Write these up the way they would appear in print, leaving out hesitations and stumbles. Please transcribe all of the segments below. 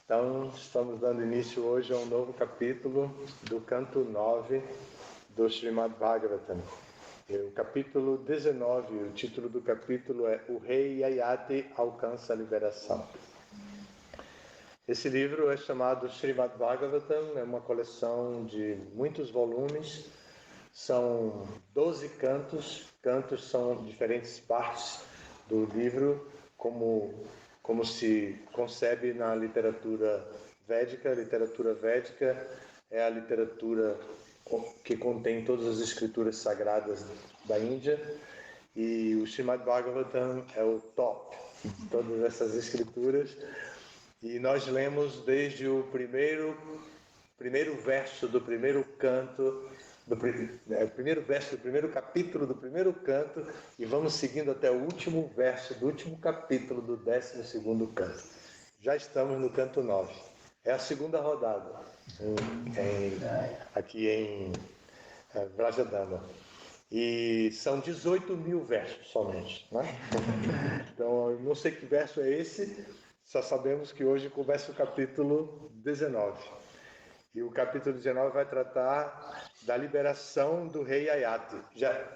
Então, estamos dando início hoje a um novo capítulo do canto 9 do Srimad Bhagavatam. O capítulo 19, o título do capítulo é O Rei Yayati Alcança a Liberação. Esse livro é chamado Srimad Bhagavatam, é uma coleção de muitos volumes, são 12 cantos, cantos são diferentes partes do livro, como se concebe na literatura védica. A literatura védica é a literatura que contém todas as escrituras sagradas da Índia, e o Srimad Bhagavatam é o top de todas essas escrituras, e nós lemos desde o primeiro verso do primeiro canto, primeiro verso do primeiro capítulo do primeiro canto, e vamos seguindo até o último verso do último capítulo do 12º canto. Já estamos no canto 9. É a segunda rodada aqui em Vrajadama. E são 18.000 versos somente, né? Então, eu não sei que verso é esse, só sabemos que hoje começa o capítulo 19. E o capítulo 19 vai tratar da liberação do rei Yayati.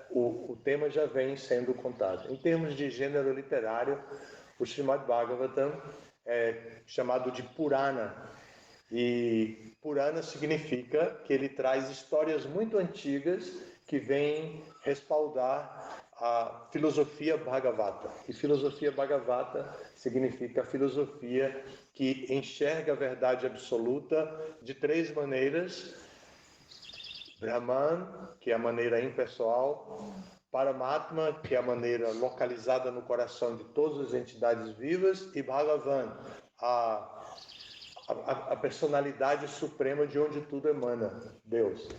O tema já vem sendo contado. Em termos de gênero literário, o Srimad Bhagavatam é chamado de Purana. E Purana significa que ele traz histórias muito antigas que vêm respaldar a filosofia Bhagavata. E filosofia Bhagavata significa a filosofia que enxerga a verdade absoluta de três maneiras: Brahman, que é a maneira impessoal; Paramatma, que é a maneira localizada no coração de todas as entidades vivas; e Bhagavan, a personalidade suprema de onde tudo emana, Deus.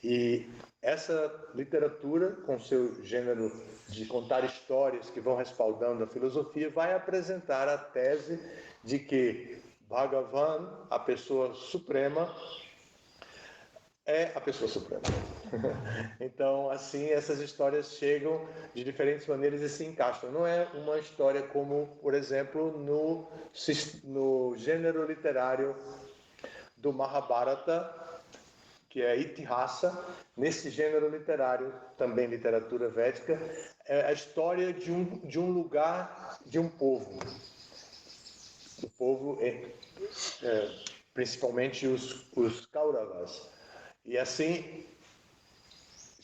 E essa literatura, com seu gênero de contar histórias que vão respaldando a filosofia, vai apresentar a tese de que Bhagavan, a pessoa suprema, é a pessoa suprema. Então, assim, essas histórias chegam de diferentes maneiras e se encaixam. Não é uma história como, por exemplo, no gênero literário do Mahabharata, que é Itihasa. Nesse gênero literário, também literatura védica, é a história de um lugar, de um povo. O povo, principalmente os Kauravas. E assim,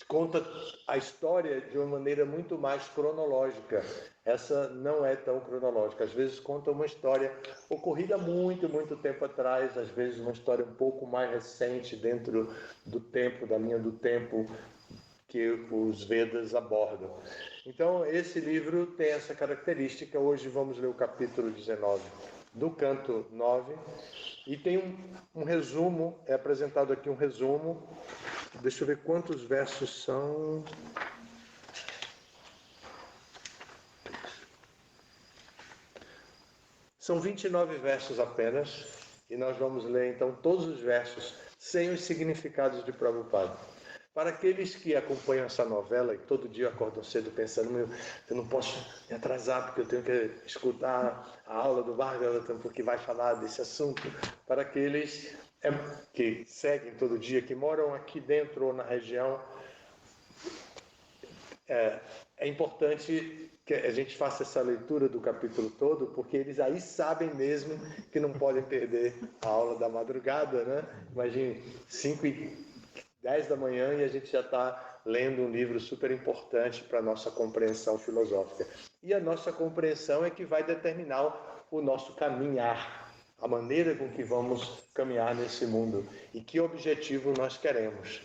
conta a história de uma maneira muito mais cronológica. Essa não é tão cronológica. Às vezes conta uma história ocorrida muito, muito tempo atrás, às vezes uma história um pouco mais recente dentro do tempo, da linha do tempo que os Vedas abordam. Então, esse livro tem essa característica. Hoje vamos ler o capítulo 19 do canto 9, e tem um resumo, é apresentado aqui um resumo. Deixa eu ver quantos versos são. São 29 versos apenas, e nós vamos ler então todos os versos sem os significados de Prabhupada. Para aqueles que acompanham essa novela e todo dia acordam cedo pensando: eu não posso me atrasar porque eu tenho que escutar a aula do Bhagavatam porque vai falar desse assunto. Para aqueles que seguem todo dia, que moram aqui dentro ou na região, é importante que a gente faça essa leitura do capítulo todo, porque eles aí sabem mesmo que não podem perder a aula da madrugada, né? Imagine, 5h10 da manhã e a gente já está lendo um livro super importante para a nossa compreensão filosófica. E a nossa compreensão é que vai determinar o nosso caminhar, a maneira com que vamos caminhar nesse mundo e que objetivo nós queremos.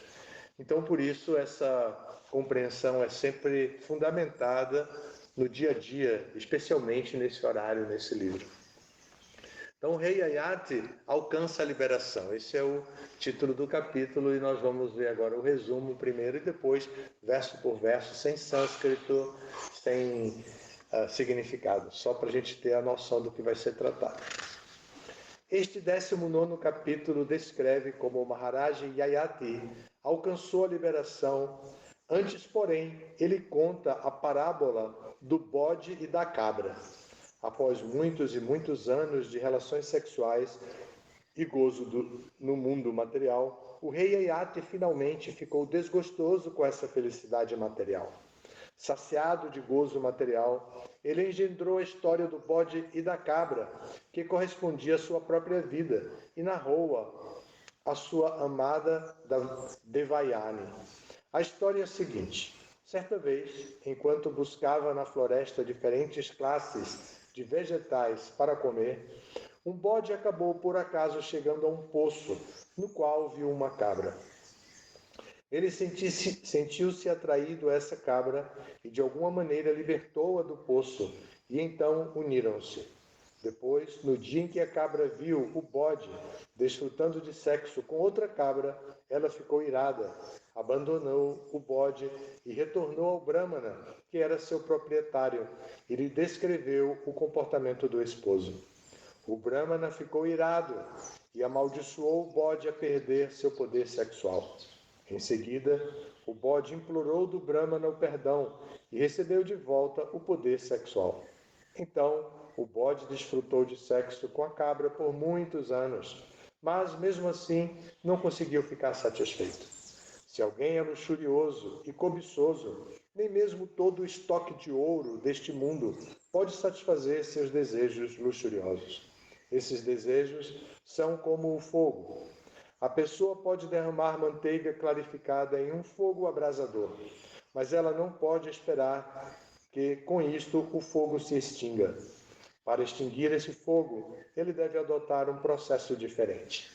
Então, por isso, essa compreensão é sempre fundamentada no dia a dia, especialmente nesse horário, nesse livro. Então, o rei Yayati alcança a liberação. Esse é o título do capítulo, e nós vamos ver agora o resumo primeiro e depois, verso por verso, sem sânscrito, sem significado, só para a gente ter a noção do que vai ser tratado. Este 19º capítulo descreve como o Maharaj Yayati alcançou a liberação. Antes, porém, ele conta a parábola do bode e da cabra. Após muitos e muitos anos de relações sexuais, e gozo no mundo material, o rei Yayati finalmente ficou desgostoso com essa felicidade material. Saciado de gozo material, ele engendrou a história do bode e da cabra, que correspondia à sua própria vida, e narrou-a à sua amada Devayani. A história é a seguinte: certa vez, enquanto buscava na floresta diferentes classes de vegetais para comer, um bode acabou por acaso chegando a um poço, no qual viu uma cabra. Ele sentiu-se atraído a essa cabra e de alguma maneira libertou-a do poço, e então uniram-se. Depois, no dia em que a cabra viu o bode desfrutando de sexo com outra cabra, ela ficou irada, abandonou o bode e retornou ao Brahmana, que era seu proprietário, e lhe descreveu o comportamento do esposo. O Brahmana ficou irado e amaldiçoou o bode a perder seu poder sexual. Em seguida, o bode implorou do Brahmana o perdão e recebeu de volta o poder sexual. Então, o bode desfrutou de sexo com a cabra por muitos anos, mas mesmo assim não conseguiu ficar satisfeito. Se alguém é luxurioso e cobiçoso, nem mesmo todo o estoque de ouro deste mundo pode satisfazer seus desejos luxuriosos. Esses desejos são como o fogo. A pessoa pode derramar manteiga clarificada em um fogo abrasador, mas ela não pode esperar que, com isto, o fogo se extinga. Para extinguir esse fogo, ele deve adotar um processo diferente.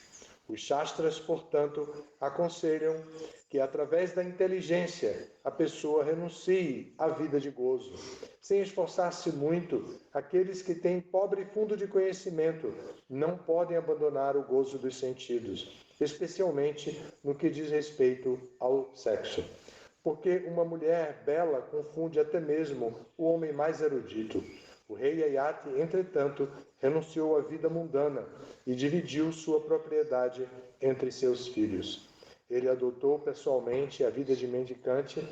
Os Shastras, portanto, aconselham que, através da inteligência, a pessoa renuncie à vida de gozo. Sem esforçar-se muito, aqueles que têm pobre fundo de conhecimento não podem abandonar o gozo dos sentidos, especialmente no que diz respeito ao sexo. Porque uma mulher bela confunde até mesmo o homem mais erudito. O rei Yayati, entretanto, renunciou à vida mundana e dividiu sua propriedade entre seus filhos. Ele adotou pessoalmente a vida de mendicante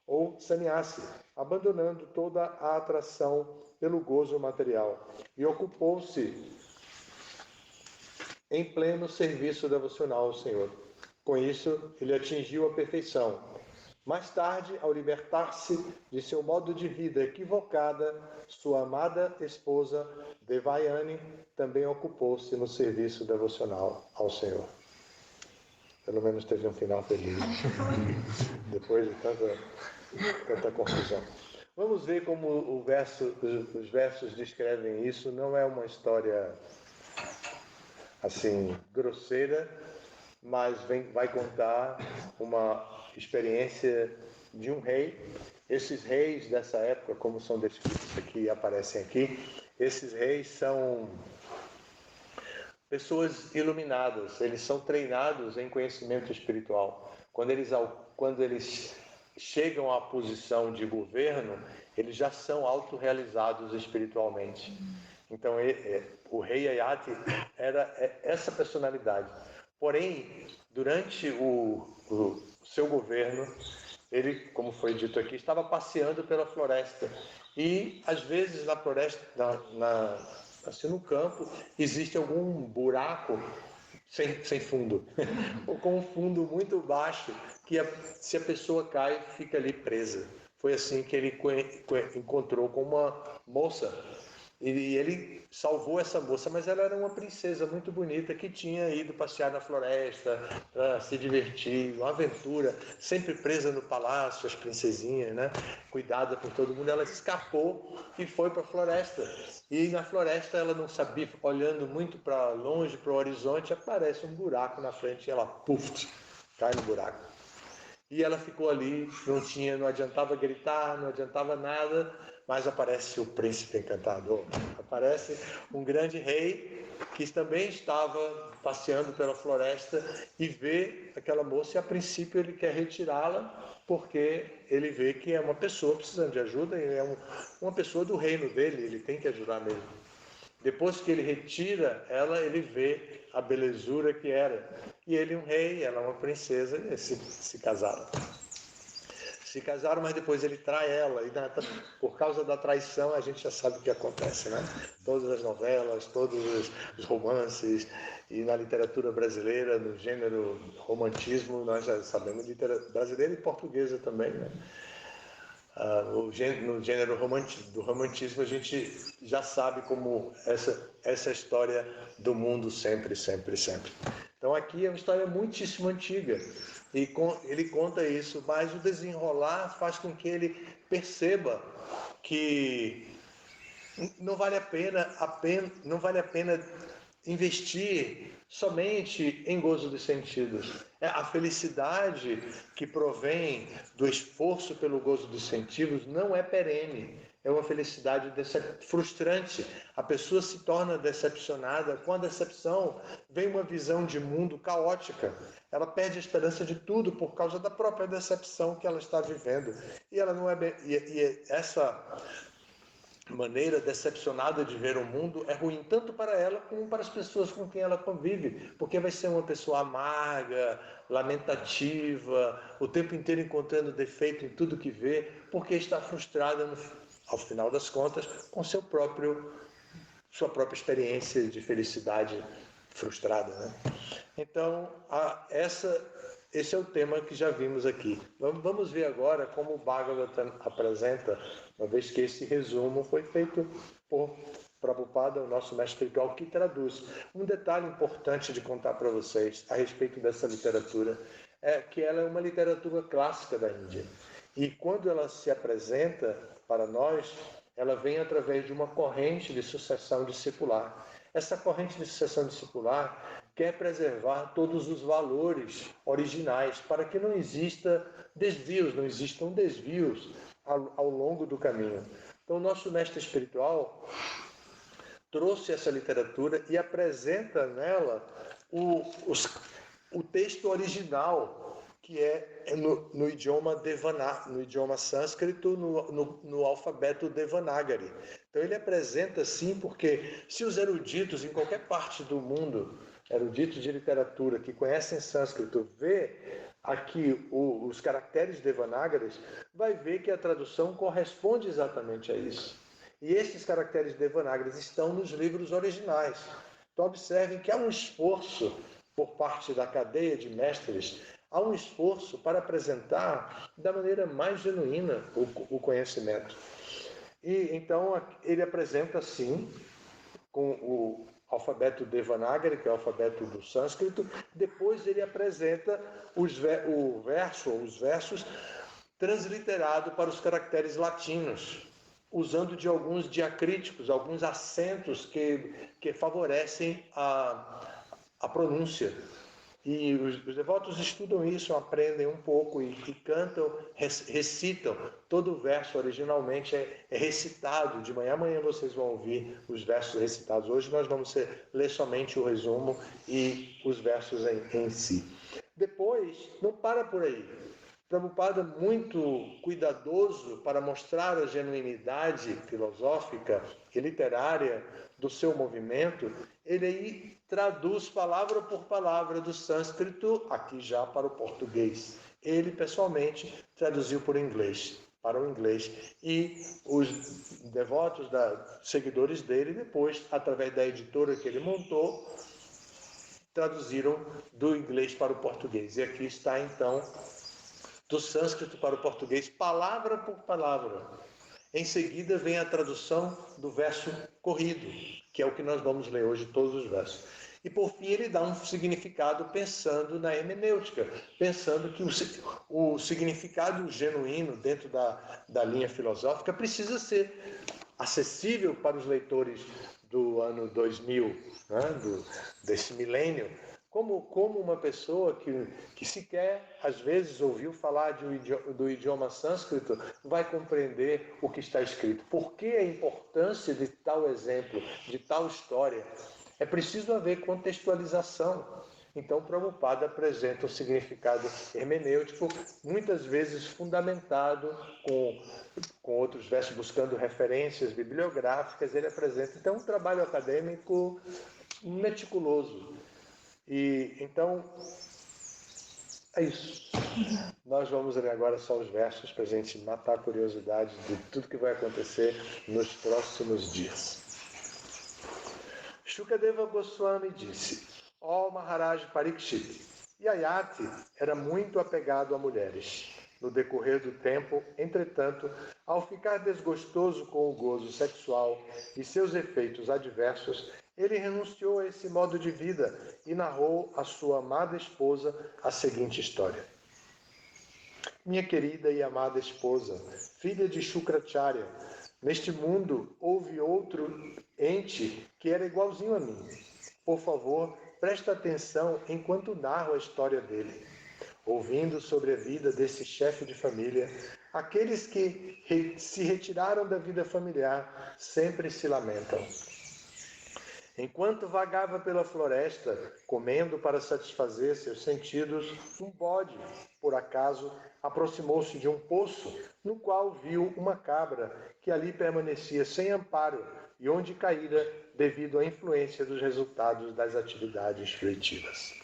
ou sannyasi, abandonando toda a atração pelo gozo material, e ocupou-se em pleno serviço devocional ao Senhor. Com isso, ele atingiu a perfeição. Mais tarde, ao libertar-se de seu modo de vida equivocada, sua amada esposa, Devayani, também ocupou-se no serviço devocional ao Senhor. Pelo menos teve um final feliz, depois de tanta confusão. Vamos ver como os versos descrevem isso. Não é uma história assim grosseira, mas vai contar uma experiência de um rei. Esses reis dessa época, como são descritos aqui, aparecem aqui, esses reis são pessoas iluminadas, eles são treinados em conhecimento espiritual. Quando eles chegam à posição de governo, eles já são autorrealizados espiritualmente. Então, o rei Yayati era essa personalidade. Porém, durante o seu governo, ele, como foi dito aqui, estava passeando pela floresta. E, às vezes, na floresta, assim, no campo, existe algum buraco sem fundo, ou com um fundo muito baixo, que se a pessoa cai, fica ali presa. Foi assim que ele encontrou com uma moça. E ele salvou essa moça, mas ela era uma princesa muito bonita que tinha ido passear na floresta para se divertir, uma aventura, sempre presa no palácio, as princesinhas, né? Cuidada por todo mundo. Ela escapou e foi para a floresta. E na floresta ela não sabia, olhando muito para longe, para o horizonte, aparece um buraco na frente e ela, puf, cai no buraco. E ela ficou ali, não adiantava gritar, não adiantava nada, mas aparece o príncipe encantador. Aparece um grande rei que também estava passeando pela floresta e vê aquela moça, e a princípio ele quer retirá-la porque ele vê que é uma pessoa precisando de ajuda, e é uma pessoa do reino dele, ele tem que ajudar mesmo. Depois que ele retira ela, ele vê a belezura que era. E ele um rei, ela uma princesa, e se casaram. se casaram, mas depois ele trai ela, e por causa da traição a gente já sabe o que acontece, né? Todas as novelas, todos os romances, e na literatura brasileira, no gênero romantismo, nós já sabemos, brasileira e portuguesa também, né? No gênero do romantismo a gente já sabe como essa história do mundo sempre, sempre, sempre. Então aqui é uma história muitíssimo antiga e ele conta isso, mas o desenrolar faz com que ele perceba que não vale a pena investir somente em gozo dos sentidos. A felicidade que provém do esforço pelo gozo dos sentidos não é perene. É uma felicidade frustrante. A pessoa se torna decepcionada. Com a decepção vem uma visão de mundo caótica. Ela perde a esperança de tudo por causa da própria decepção que ela está vivendo. E ela não é essa maneira decepcionada de ver o mundo é ruim tanto para ela como para as pessoas com quem ela convive, porque vai ser uma pessoa amarga, lamentativa, o tempo inteiro encontrando defeito em tudo que vê, porque está frustrada, ao final das contas, com sua própria experiência de felicidade frustrada, né? Então, esse é o tema que já vimos aqui. Vamos ver agora como o Bhagavatam apresenta, uma vez que esse resumo foi feito por Prabhupada, o nosso mestre espiritual, que traduz. Um detalhe importante de contar para vocês a respeito dessa literatura é que ela é uma literatura clássica da Índia. E quando ela se apresenta para nós, ela vem através de uma corrente de sucessão discipular. Essa corrente de sucessão discipular quer preservar todos os valores originais para que não existam desvios ao longo do caminho. Então, o nosso mestre espiritual trouxe essa literatura e apresenta nela o texto original, que é no idioma sânscrito, no alfabeto Devanagari. Então ele apresenta assim, porque se os eruditos em qualquer parte do mundo, eruditos de literatura que conhecem sânscrito, vê aqui os caracteres Devanagaris, vai ver que a tradução corresponde exatamente a isso. E esses caracteres Devanagaris estão nos livros originais. Então observem que há um esforço por parte da cadeia de mestres, há um esforço para apresentar da maneira mais genuína o conhecimento. E então ele apresenta assim, com o alfabeto Devanagari, que é o alfabeto do sânscrito, depois ele apresenta os versos transliterados para os caracteres latinos, usando de alguns diacríticos, alguns acentos que favorecem a pronúncia. E os devotos estudam isso, aprendem um pouco e cantam, recitam. Todo o verso originalmente é recitado. De manhã a manhã vocês vão ouvir os versos recitados. Hoje nós vamos ler somente o resumo e os versos em si. Depois, não para por aí. Prabhupada, muito cuidadoso para mostrar a genuinidade filosófica e literária do seu movimento, ele aí traduz palavra por palavra do sânscrito aqui já para o português. Ele pessoalmente traduziu para o inglês. E os devotos, seguidores dele, depois, através da editora que ele montou, traduziram do inglês para o português. E aqui está então do sânscrito para o português, palavra por palavra. Em seguida vem a tradução do verso corrido, que é o que nós vamos ler hoje, todos os versos. E por fim ele dá um significado pensando na hermenêutica, pensando que o significado genuíno dentro da linha filosófica precisa ser acessível para os leitores do ano 2000, né, desse milênio, como uma pessoa que sequer, às vezes, ouviu falar do idioma sânscrito, vai compreender o que está escrito. Por que a importância de tal exemplo, de tal história? É preciso haver contextualização. Então, Prabhupada apresenta um significado hermenêutico, muitas vezes fundamentado com outros versos, buscando referências bibliográficas, ele apresenta, então, um trabalho acadêmico meticuloso. E então É isso. Nós vamos ler agora só os versos para a gente matar a curiosidade de tudo que vai acontecer nos próximos dias. Shukadeva Goswami disse: Ó Maharaj Parikshit, Yayati era muito apegado a mulheres. No decorrer do tempo, entretanto, ao ficar desgostoso com o gozo sexual e seus efeitos adversos, ele renunciou a esse modo de vida e narrou à sua amada esposa a seguinte história. Minha querida e amada esposa, filha de Shukracharya, neste mundo houve outro ente que era igualzinho a mim. Por favor, presta atenção enquanto narro a história dele. Ouvindo sobre a vida desse chefe de família, aqueles que se retiraram da vida familiar sempre se lamentam. Enquanto vagava pela floresta, comendo para satisfazer seus sentidos, um bode, por acaso, aproximou-se de um poço, no qual viu uma cabra que ali permanecia sem amparo e onde caíra devido à influência dos resultados das atividades fruitivas.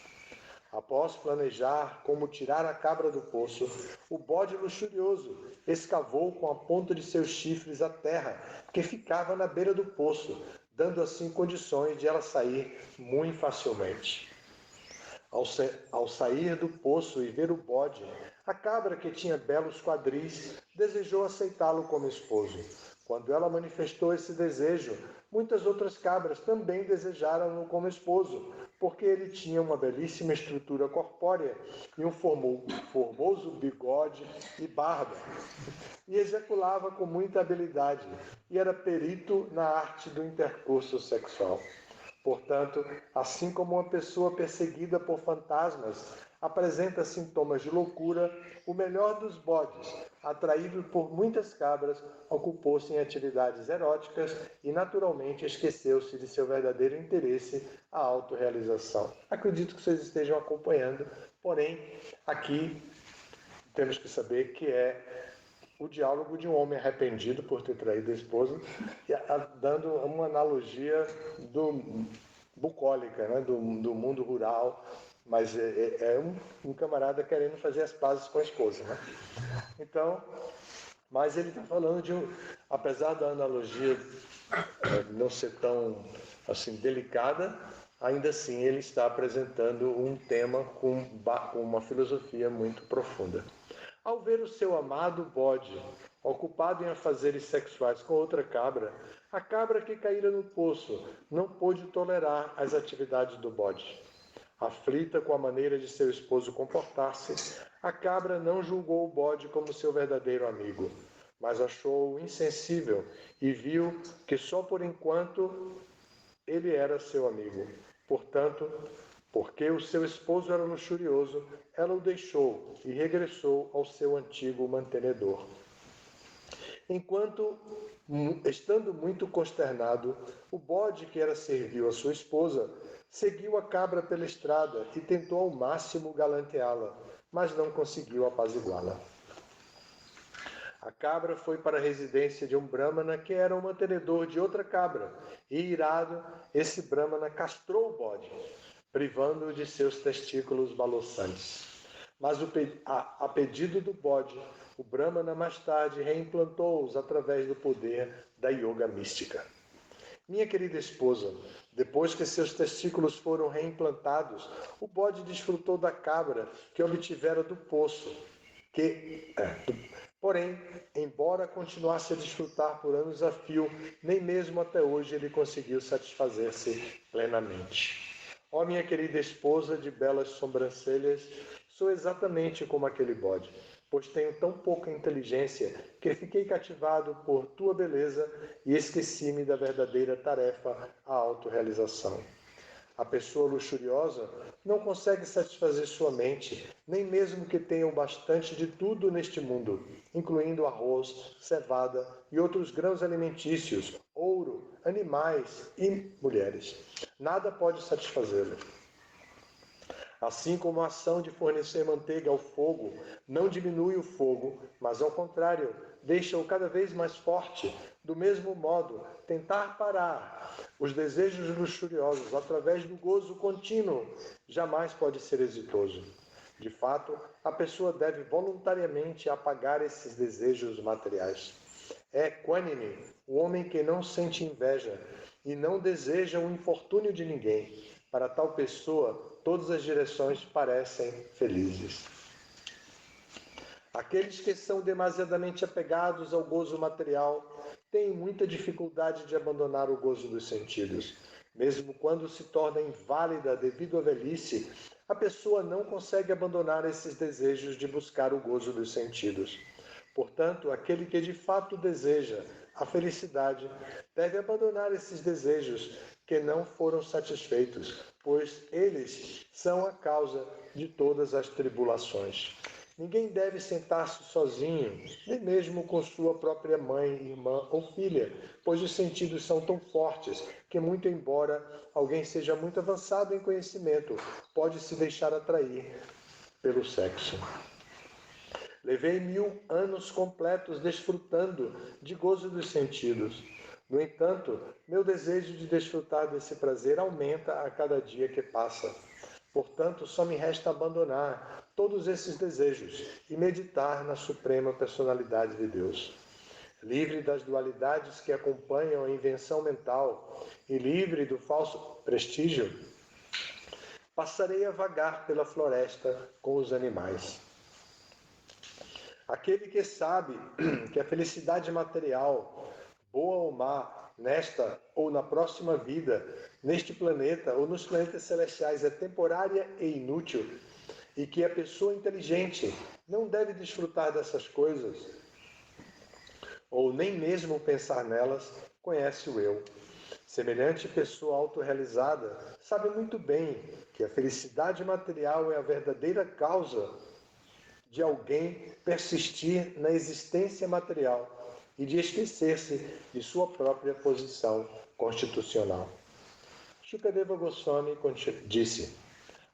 Após planejar como tirar a cabra do poço, o bode luxurioso escavou com a ponta de seus chifres a terra que ficava na beira do poço, dando assim condições de ela sair muito facilmente. Ao sair do poço e ver o bode, a cabra, que tinha belos quadris, desejou aceitá-lo como esposo. Quando ela manifestou esse desejo, muitas outras cabras também desejaram-no como esposo, porque ele tinha uma belíssima estrutura corpórea e um formoso bigode e barba, e ejaculava com muita habilidade, e era perito na arte do intercurso sexual. Portanto, assim como uma pessoa perseguida por fantasmas apresenta sintomas de loucura, o melhor dos bodes, atraído por muitas cabras, ocupou-se em atividades eróticas e naturalmente esqueceu-se de seu verdadeiro interesse, a autorrealização. Acredito que vocês estejam acompanhando, porém, aqui temos que saber que é o diálogo de um homem arrependido por ter traído a esposa, dando uma analogia bucólica, né? do mundo rural, mas é um camarada querendo fazer as pazes com a esposa. Né? Então, mas ele está falando apesar da analogia não ser tão assim delicada, ainda assim ele está apresentando um tema com uma filosofia muito profunda. Ao ver o seu amado bode ocupado em afazeres sexuais com outra cabra, a cabra que caíra no poço não pôde tolerar as atividades do bode. Aflita com a maneira de seu esposo comportar-se, a cabra não julgou o bode como seu verdadeiro amigo, mas achou-o insensível e viu que só por enquanto ele era seu amigo. Portanto, porque o seu esposo era luxurioso, ela o deixou e regressou ao seu antigo mantenedor. Enquanto, estando muito consternado, o bode que era servil a sua esposa seguiu a cabra pela estrada e tentou ao máximo galanteá-la, mas não conseguiu apaziguá-la. A cabra foi para a residência de um brahmana que era um mantenedor de outra cabra, e irado, esse brahmana castrou o bode, privando-o de seus testículos balouçantes. Mas a pedido do bode, o Brahmana mais tarde reimplantou-os através do poder da yoga mística. Minha querida esposa, depois que seus testículos foram reimplantados, o bode desfrutou da cabra que obtivera do poço, porém, embora continuasse a desfrutar por anos a fio, nem mesmo até hoje ele conseguiu satisfazer-se plenamente. Ó minha querida esposa de belas sobrancelhas, sou exatamente como aquele bode, pois tenho tão pouca inteligência que fiquei cativado por tua beleza e esqueci-me da verdadeira tarefa, a autorrealização. A pessoa luxuriosa não consegue satisfazer sua mente, nem mesmo que tenha o bastante de tudo neste mundo, incluindo arroz, cevada e outros grãos alimentícios, ouro, animais e mulheres. Nada pode satisfazê-lo. Assim como a ação de fornecer manteiga ao fogo não diminui o fogo, mas ao contrário, deixa-o cada vez mais forte, do mesmo modo, tentar parar os desejos luxuriosos através do gozo contínuo jamais pode ser exitoso. De fato, a pessoa deve voluntariamente apagar esses desejos materiais. É equânime o homem que não sente inveja e não deseja o infortúnio de ninguém. Para tal pessoa, todas as direções parecem felizes. Aqueles que são demasiadamente apegados ao gozo material têm muita dificuldade de abandonar o gozo dos sentidos. Mesmo quando se torna inválida devido à velhice, a pessoa não consegue abandonar esses desejos de buscar o gozo dos sentidos. Portanto, aquele que de fato deseja a felicidade deve abandonar esses desejos que não foram satisfeitos, pois eles são a causa de todas as tribulações. Ninguém deve sentar-se sozinho, nem mesmo com sua própria mãe, irmã ou filha, pois os sentidos são tão fortes que, muito embora alguém seja muito avançado em conhecimento, pode se deixar atrair pelo sexo. Levei 1000 anos completos desfrutando de gozo dos sentidos. No entanto, meu desejo de desfrutar desse prazer aumenta a cada dia que passa. Portanto, só me resta abandonar todos esses desejos e meditar na suprema personalidade de Deus. Livre das dualidades que acompanham a invenção mental e livre do falso prestígio, passarei a vagar pela floresta com os animais. Aquele que sabe que a felicidade material, boa ou má, nesta ou na próxima vida, neste planeta ou nos planetas celestiais, é temporária e inútil, e que a pessoa inteligente não deve desfrutar dessas coisas, ou nem mesmo pensar nelas, conhece o eu. Semelhante pessoa autorrealizada sabe muito bem que a felicidade material é a verdadeira causa de alguém persistir na existência material e de esquecer-se de sua própria posição constitucional. Shukadeva Goswami disse,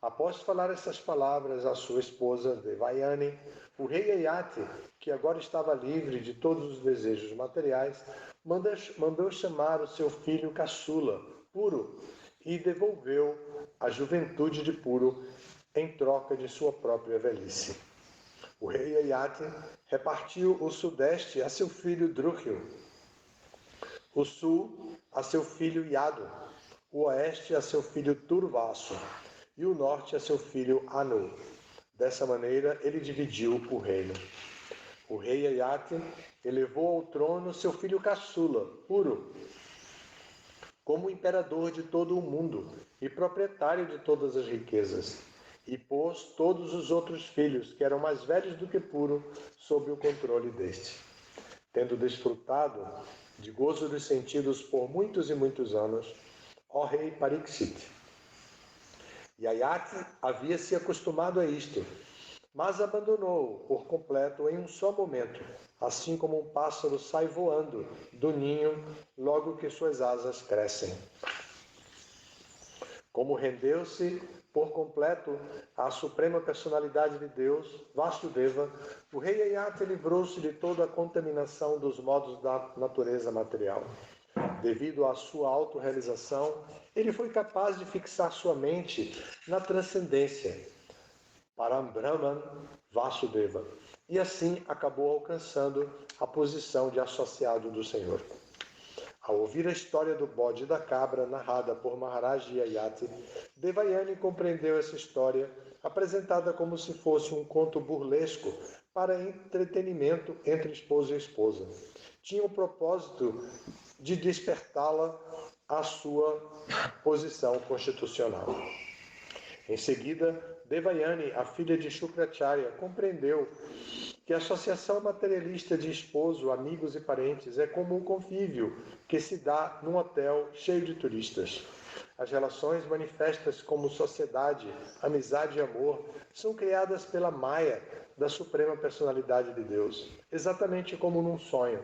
após falar essas palavras à sua esposa Devayani, o rei Yayati, que agora estava livre de todos os desejos materiais, mandou chamar o seu filho caçula, Puru, e devolveu a juventude de Puru em troca de sua própria velhice. O rei Yayati repartiu o sudeste a seu filho Drukhyal, o sul a seu filho Yadu, o oeste a seu filho Turvaso e o norte a seu filho Anu. Dessa maneira, ele dividiu o reino. O rei Yayati elevou ao trono seu filho caçula, Puru, como imperador de todo o mundo e proprietário de todas as riquezas, e pôs todos os outros filhos, que eram mais velhos do que Puru, sob o controle deste. Tendo desfrutado de gozo dos sentidos por muitos e muitos anos, ó rei Pariksit, Yayati havia se acostumado a isto, mas abandonou-o por completo em um só momento, assim como um pássaro sai voando do ninho logo que suas asas crescem. Como rendeu-se por completo à suprema personalidade de Deus, Vasudeva, o rei Yayati livrou-se de toda a contaminação dos modos da natureza material. Devido à sua autorrealização, ele foi capaz de fixar sua mente na transcendência, Parambrahman Vasudeva, e assim acabou alcançando a posição de associado do Senhor. Ao ouvir a história do bode e da cabra narrada por Maharaj Yayati, Devayani compreendeu essa história, apresentada como se fosse um conto burlesco para entretenimento entre esposo e esposa. Tinha o propósito de despertá-la à sua posição constitucional. Em seguida, Devayani, a filha de Shukracharya, compreendeu que a associação materialista de esposo, amigos e parentes é como um convívio que se dá num hotel cheio de turistas. As relações manifestas como sociedade, amizade e amor são criadas pela Maya da Suprema Personalidade de Deus, exatamente como num sonho.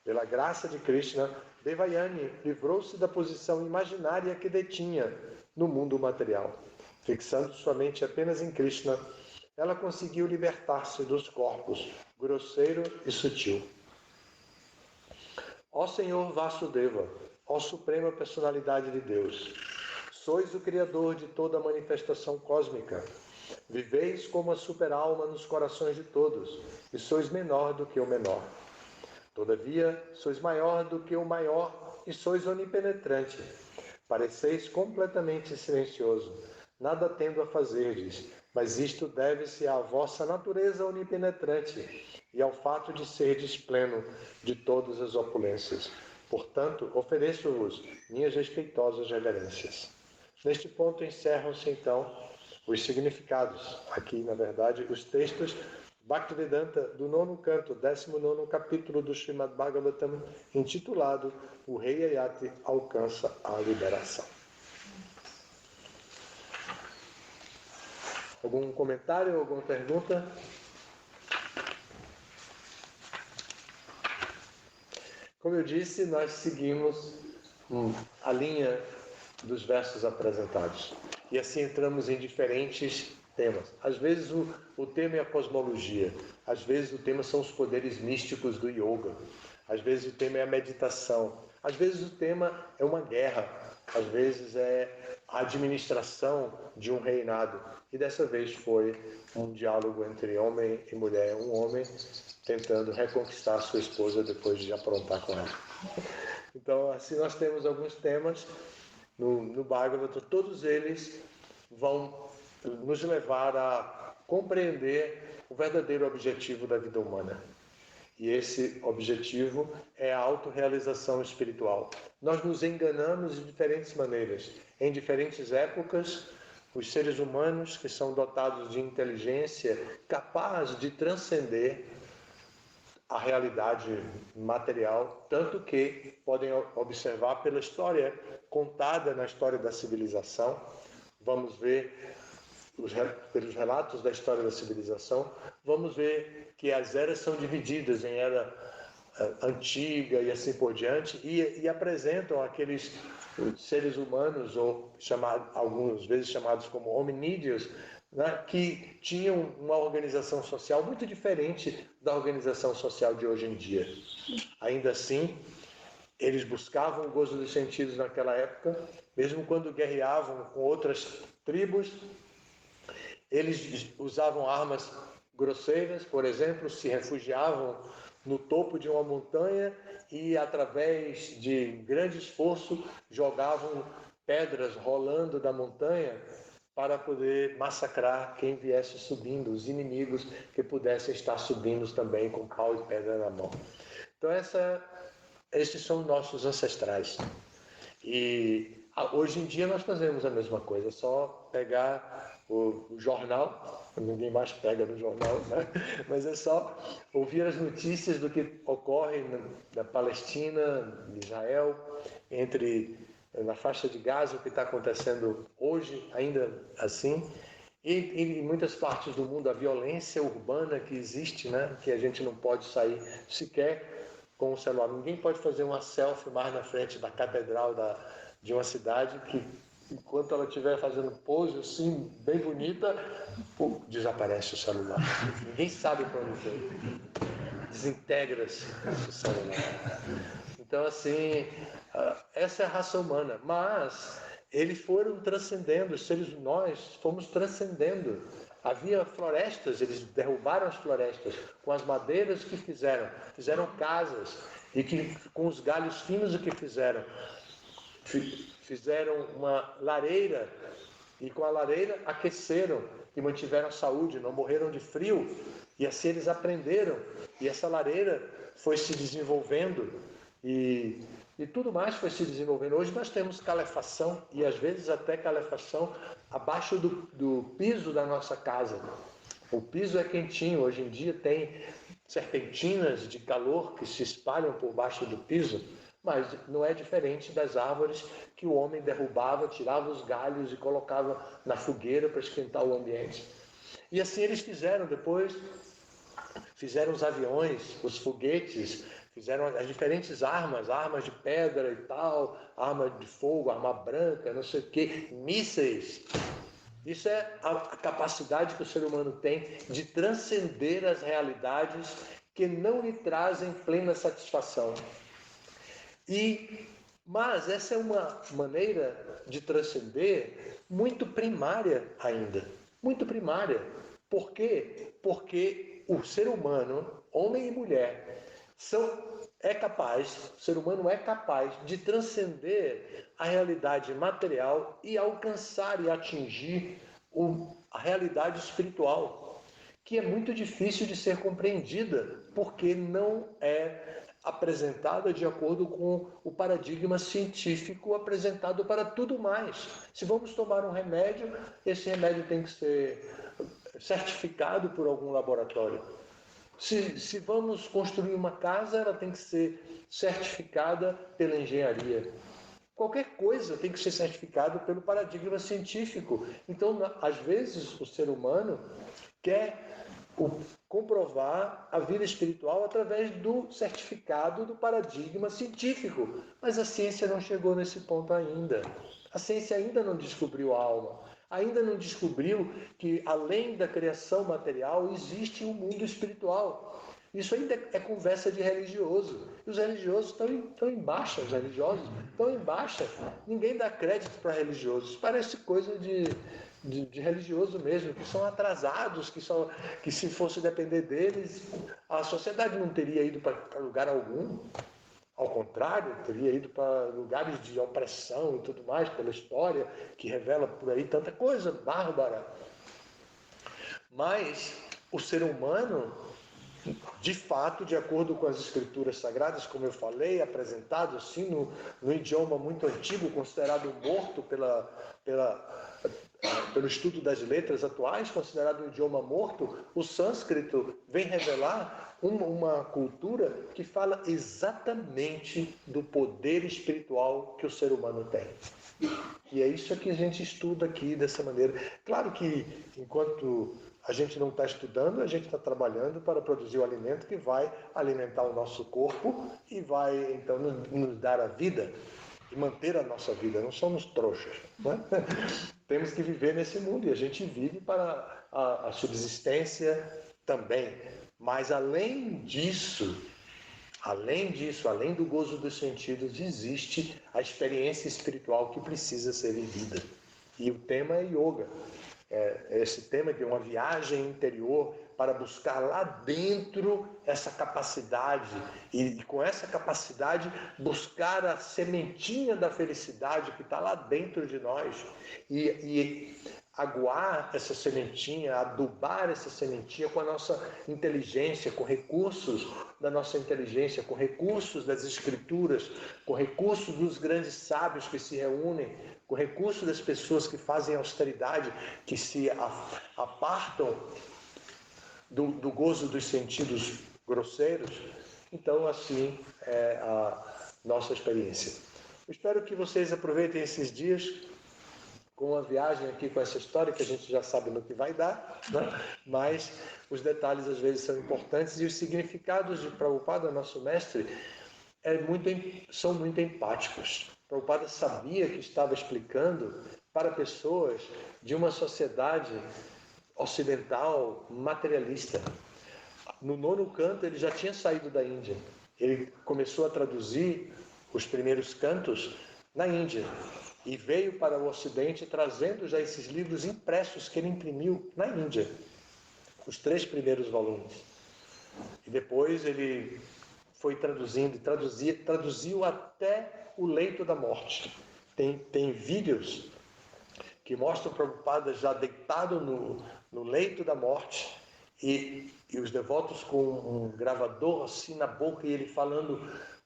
Pela graça de Krishna, Devayani livrou-se da posição imaginária que detinha no mundo material. Fixando sua mente apenas em Krishna, ela conseguiu libertar-se dos corpos grosseiro e sutil. Ó Senhor Vasudeva, ó Suprema Personalidade de Deus, sois o Criador de toda a manifestação cósmica. Viveis como a super-alma nos corações de todos, e sois menor do que o menor. Todavia, sois maior do que o maior, e sois onipenetrante. Pareceis completamente silencioso, nada tendo a fazerdes, mas isto deve-se à vossa natureza onipenetrante e ao fato de serdes pleno de todas as opulências. Portanto, ofereço-vos minhas respeitosas reverências. Neste ponto encerram-se, então, os significados. Aqui, na verdade, os textos Bhaktivedanta do 9º canto, 19º capítulo do Srimad Bhagavatam, intitulado O Rei Ayati alcança a liberação. Algum comentário, alguma pergunta? Como eu disse, nós seguimos a linha dos versos apresentados. E assim entramos em diferentes temas. Às vezes o tema é a cosmologia, às vezes o tema são os poderes místicos do yoga, às vezes o tema é a meditação, às vezes o tema é uma guerra, às vezes é a administração de um reinado. E dessa vez foi um diálogo entre homem e mulher, um homem tentando reconquistar sua esposa depois de aprontar com ela. Então, assim, nós temos alguns temas no Bhagavata, todos eles vão nos levar a compreender o verdadeiro objetivo da vida humana. E esse objetivo é a autorrealização espiritual. Nós nos enganamos de diferentes maneiras. Em diferentes épocas, os seres humanos que são dotados de inteligência capaz de transcender a realidade material, tanto que podem observar pela história contada na história da civilização. Vamos ver pelos relatos da história da civilização, vamos ver que as eras são divididas em era antiga e assim por diante, e apresentam aqueles seres humanos, ou algumas vezes chamados como hominídeos, né, que tinham uma organização social muito diferente da organização social de hoje em dia. Ainda assim, eles buscavam o gozo dos sentidos naquela época, mesmo quando guerreavam com outras tribos. Eles usavam armas grosseiras, por exemplo, se refugiavam no topo de uma montanha e, através de grande esforço, jogavam pedras rolando da montanha para poder massacrar quem viesse subindo, os inimigos que pudessem estar subindo também com pau e pedra na mão. Então, esses são nossos ancestrais. E hoje em dia nós fazemos a mesma coisa, é só pegar o jornal, ninguém mais pega no jornal, né? Mas é só ouvir as notícias do que ocorre na Palestina, em Israel, na faixa de Gaza, o que está acontecendo hoje, ainda assim, e em muitas partes do mundo, a violência urbana que existe, né? Que a gente não pode sair sequer com o celular. Ninguém pode fazer uma selfie mais na frente da catedral de uma cidade que, enquanto ela estiver fazendo pose assim, bem bonita, desaparece o celular. Ninguém sabe para onde foi. Desintegra-se o celular. Então, assim, essa é a raça humana. Mas eles foram transcendendo, nós fomos transcendendo. Havia florestas, eles derrubaram as florestas com as madeiras que fizeram casas, e que com os galhos finos o que fizeram uma lareira, e com a lareira aqueceram e mantiveram a saúde, não morreram de frio, e assim eles aprenderam, e essa lareira foi se desenvolvendo e tudo mais foi se desenvolvendo. Hoje nós temos calefação, e às vezes até calefação abaixo do piso da nossa casa. O piso é quentinho, hoje em dia tem serpentinas de calor que se espalham por baixo do piso, mas não é diferente das árvores que o homem derrubava, tirava os galhos e colocava na fogueira para esquentar o ambiente. E assim eles fizeram depois, fizeram os aviões, os foguetes, fizeram as diferentes armas de pedra e tal, arma de fogo, arma branca, não sei o quê, mísseis. Isso é a capacidade que o ser humano tem de transcender as realidades que não lhe trazem plena satisfação. Mas essa é uma maneira de transcender muito primária ainda. muito primária. Por quê? Porque o ser humano, homem e mulher, o ser humano é capaz de transcender a realidade material e alcançar e atingir a realidade espiritual, que é muito difícil de ser compreendida, porque não é apresentada de acordo com o paradigma científico apresentado para tudo mais. Se vamos tomar um remédio, esse remédio tem que ser certificado por algum laboratório. Se vamos construir uma casa, ela tem que ser certificada pela engenharia. Qualquer coisa tem que ser certificado pelo paradigma científico. Então, às vezes, o ser humano quer comprovar a vida espiritual através do certificado do paradigma científico. Mas a ciência não chegou nesse ponto ainda. A ciência ainda não descobriu a alma. Ainda não descobriu que, além da criação material, existe um mundo espiritual. Isso ainda é conversa de religioso. E os religiosos estão em baixa, os religiosos estão em baixa. Ninguém dá crédito para religiosos. Parece coisa de religioso mesmo, que são atrasados, que se fosse depender deles, a sociedade não teria ido para lugar algum. Ao contrário, teria ido para lugares de opressão e tudo mais, pela história, que revela por aí tanta coisa bárbara. Mas o ser humano, de fato, de acordo com as escrituras sagradas, como eu falei, apresentado assim no idioma muito antigo, considerado morto pelo estudo das letras atuais, considerado um idioma morto, o sânscrito vem revelar uma cultura que fala exatamente do poder espiritual que o ser humano tem. E é isso que a gente estuda aqui dessa maneira. Claro que, enquanto a gente não está estudando, a gente está trabalhando para produzir o alimento que vai alimentar o nosso corpo e vai, então, nos dar a vida e manter a nossa vida. Não somos trouxas, né? Temos que viver nesse mundo e a gente vive para a subsistência também. Mas além disso, além do gozo dos sentidos, existe a experiência espiritual que precisa ser vivida. E o tema é yoga. Esse tema de uma viagem interior para buscar lá dentro essa capacidade e com essa capacidade buscar a sementinha da felicidade que está lá dentro de nós e aguar essa sementinha, adubar essa sementinha com a nossa inteligência, com recursos da nossa inteligência, com recursos das escrituras, com recursos dos grandes sábios que se reúnem, com recursos das pessoas que fazem austeridade, que se apartam do gozo dos sentidos grosseiros. Então, assim é a nossa experiência. Eu espero que vocês aproveitem esses dias com uma viagem aqui com essa história, que a gente já sabe no que vai dar, né? Mas os detalhes às vezes são importantes e os significados de Prabhupada, nosso mestre, são muito empáticos. Prabhupada sabia que estava explicando para pessoas de uma sociedade ocidental materialista. No 9º canto ele já tinha saído da Índia. Ele começou a traduzir os primeiros cantos na Índia e veio para o Ocidente trazendo já esses livros impressos que ele imprimiu na Índia, os 3 primeiros volumes. E depois ele foi traduzindo, traduziu até o leito da morte. Tem vídeos que mostram o Prabhupada já deitado no leito da morte e os devotos com um gravador assim na boca e ele falando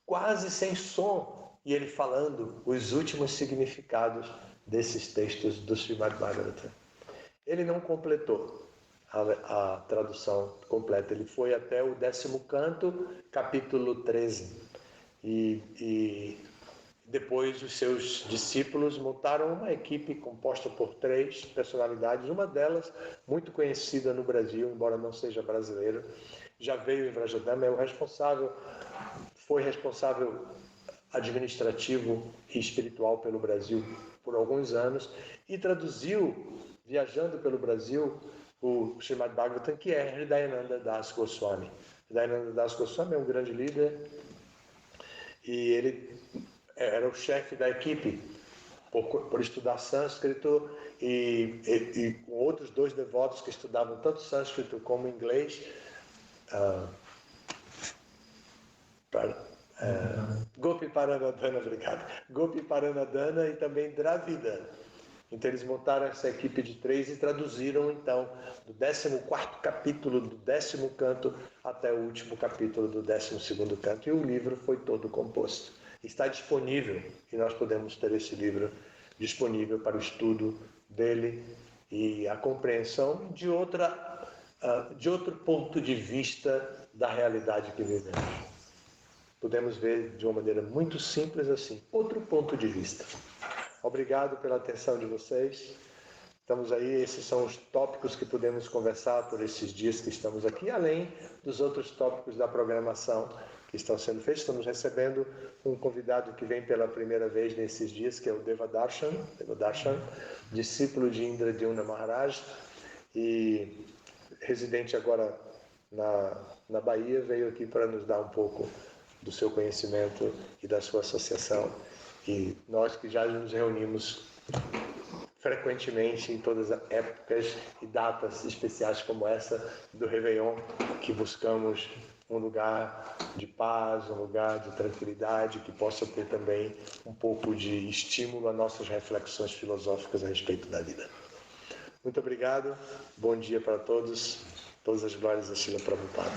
quase sem som e ele falando os últimos significados desses textos do Srimad Bhagavatam. Ele não completou a tradução completa, ele foi até o 10º canto, capítulo 13 e depois os seus discípulos montaram uma equipe composta por 3 personalidades, uma delas muito conhecida no Brasil, embora não seja brasileiro, já veio em Vrajadama, foi responsável administrativo e espiritual pelo Brasil por alguns anos e traduziu, viajando pelo Brasil, o Srimad Bhagavatam, que é Hridayananda Das Goswami. Hridayananda Das Goswami é um grande líder e ele era o chefe da equipe por estudar sânscrito e com outros 2 devotos que estudavam tanto sânscrito como inglês, Gopi Paranadhana, obrigado. Gopi Paranadhana e também Dravida. Então eles montaram essa equipe de 3 e traduziram então do 14º capítulo do 10º canto até o último capítulo do 12º canto, e o livro foi todo composto. Está disponível e nós podemos ter esse livro disponível para o estudo dele e a compreensão de outro ponto de vista da realidade que vivemos. Podemos ver de uma maneira muito simples assim, outro ponto de vista. Obrigado pela atenção de vocês. Estamos aí, esses são os tópicos que podemos conversar por esses dias que estamos aqui, além dos outros tópicos da programação que estão sendo feitos. Estamos recebendo um convidado que vem pela primeira vez nesses dias, que é o Devadarshan, discípulo de Indradyumna Maharaj e residente agora na Bahia, veio aqui para nos dar um pouco do seu conhecimento e da sua associação. E nós que já nos reunimos frequentemente em todas as épocas e datas especiais como essa do Réveillon, que buscamos um lugar de paz, um lugar de tranquilidade, que possa ter também um pouco de estímulo a nossas reflexões filosóficas a respeito da vida. Muito obrigado, bom dia para todos, todas as glórias a Srila Prabhupada.